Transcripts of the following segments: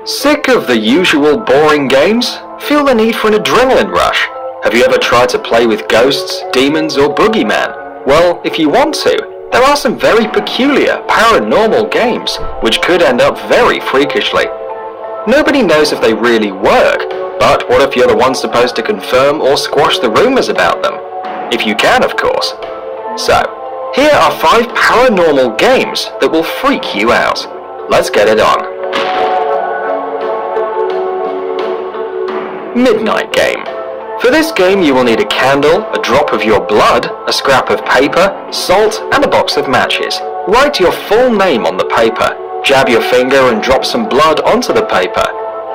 Sick of the usual boring games? Feel the need for an adrenaline rush? Have you ever tried to play with ghosts, demons, or boogeyman? Well, if you want to, there are some very peculiar paranormal games which could end up very freakishly. Nobody knows if they really work, but what if you're the one supposed to confirm or squash the rumors about them? If you can, of course. So, here are 5 paranormal games that will freak you out. Let's get it on. Midnight Game. For this game you will need a candle, a drop of your blood, a scrap of paper, salt, and a box of matches. Write your full name on the paper. Jab your finger and drop some blood onto the paper.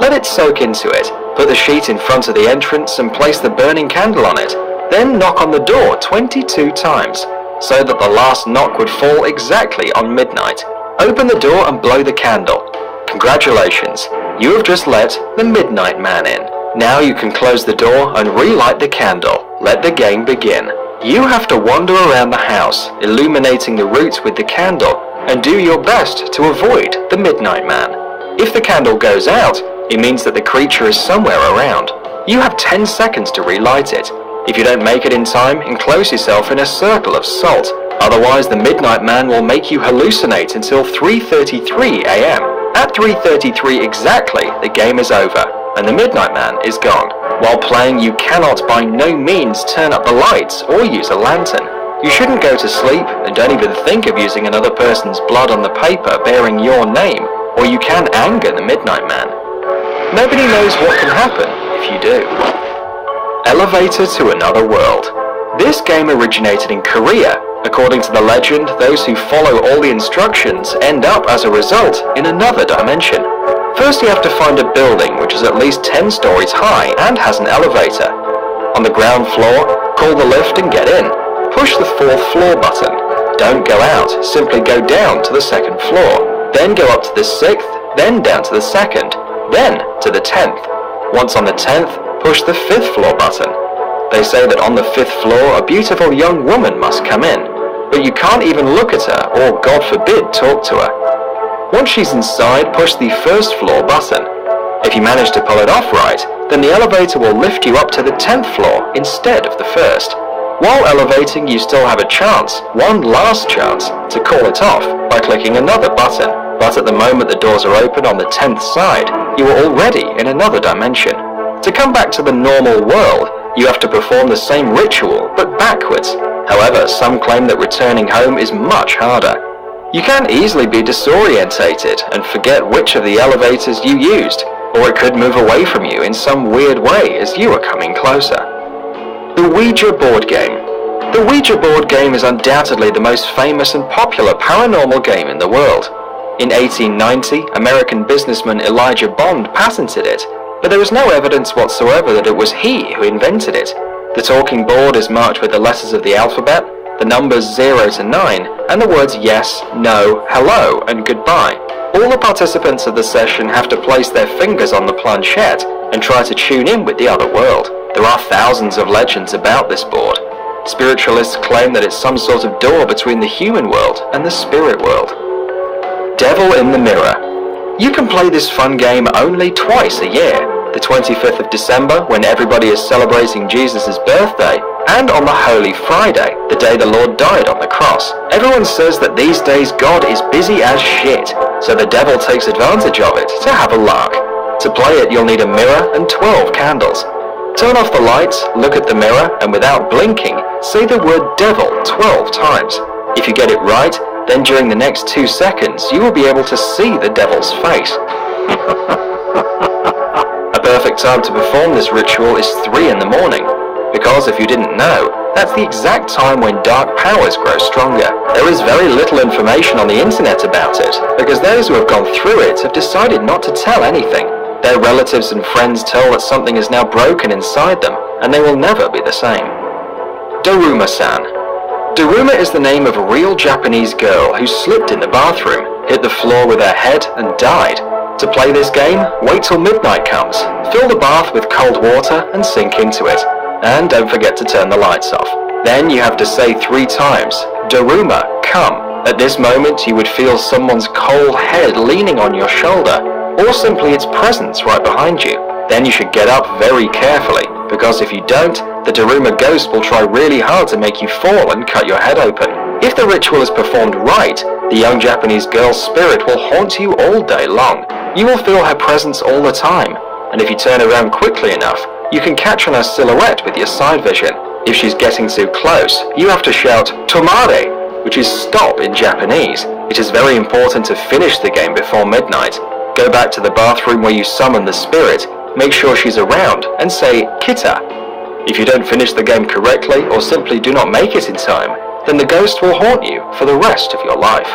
Let it soak into it. Put the sheet in front of the entrance and place the burning candle on it. Then knock on the door 22 times, so that the last knock would fall exactly on midnight. Open the door and blow the candle. Congratulations, you have just let the Midnight Man in. Now you can close the door and relight the candle. Let the game begin. You have to wander around the house, illuminating the route with the candle, and do your best to avoid the Midnight Man. If the candle goes out, it means that the creature is somewhere around. You have 10 seconds to relight it. If you don't make it in time, enclose yourself in a circle of salt. Otherwise, the Midnight Man will make you hallucinate until 3:33 a.m. At 3:33 exactly, the game is over, and the Midnight Man is gone. While playing, you cannot by no means turn up the lights or use a lantern. You shouldn't go to sleep, and don't even think of using another person's blood on the paper bearing your name, or you can anger the Midnight Man. Nobody knows what can happen if you do. Elevator to Another World. This game originated in Korea. According to the legend, those who follow all the instructions end up, as a result, in another dimension. First you have to find a building which is at least 10 stories high and has an elevator. On the ground floor, call the lift and get in. Push the 4th floor button. Don't go out, simply go down to the 2nd floor. Then go up to the 6th, then down to the 2nd, then to the 10th. Once on the 10th, push the 5th floor button. They say that on the 5th floor a beautiful young woman must come in, but you can't even look at her or, God forbid, talk to her. Once she's inside, push the 1st floor button. If you manage to pull it off right, then the elevator will lift you up to the 10th floor instead of the 1st. While elevating, you still have a chance, one last chance, to call it off by clicking another button, but at the moment the doors are open on the 10th side, you are already in another dimension. To come back to the normal world, you have to perform the same ritual, but backwards. However, some claim that returning home is much harder. You can easily be disorientated and forget which of the elevators you used, or it could move away from you in some weird way as you are coming closer. The Ouija board game. The Ouija board game is undoubtedly the most famous and popular paranormal game in the world. In 1890, American businessman Elijah Bond patented it, but there is no evidence whatsoever that it was he who invented it. The talking board is marked with the letters of the alphabet, the numbers 0 to 9, and the words yes, no, hello, and goodbye. All the participants of the session have to place their fingers on the planchette and try to tune in with the other world. There are thousands of legends about this board. Spiritualists claim that it's some sort of door between the human world and the spirit world. Devil in the Mirror. You can play this fun game only twice a year, the 25th of December when everybody is celebrating Jesus' birthday, and on the Holy Friday, the day the Lord died on the cross. Everyone says that these days God is busy as shit, so the devil takes advantage of it to have a lark. To play it, you'll need a mirror and 12 candles. Turn off the lights, look at the mirror, and without blinking, say the word devil 12 times. If you get it right, then during the next 2 seconds, you will be able to see the devil's face. A perfect time to perform this ritual is 3 in the morning, because if you didn't know, that's the exact time when dark powers grow stronger. There is very little information on the internet about it, because those who have gone through it have decided not to tell anything. Their relatives and friends tell that something is now broken inside them, and they will never be the same. Daruma-san. Daruma is the name of a real Japanese girl who slipped in the bathroom, hit the floor with her head, and died. To play this game, wait till midnight comes, fill the bath with cold water and sink into it. And don't forget to turn the lights off. Then you have to say 3 times, Daruma, come. At this moment you would feel someone's cold head leaning on your shoulder, or simply its presence right behind you. Then you should get up very carefully, because if you don't, the Daruma ghost will try really hard to make you fall and cut your head open. If the ritual is performed right, the young Japanese girl's spirit will haunt you all day long. You will feel her presence all the time, and if you turn around quickly enough, you can catch on her silhouette with your side vision. If she's getting too close, you have to shout "Tomare," which is stop in Japanese. It is very important to finish the game before midnight. Go back to the bathroom where you summon the spirit, make sure she's around, and say "Kita." If you don't finish the game correctly or simply do not make it in time, then the ghost will haunt you for the rest of your life.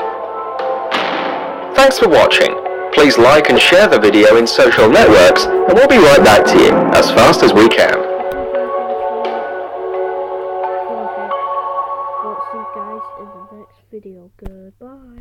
Thanks for watching. Please like and share the video in social networks, and we'll be right back to you as fast as we can. We'll see you guys in the next video. Goodbye.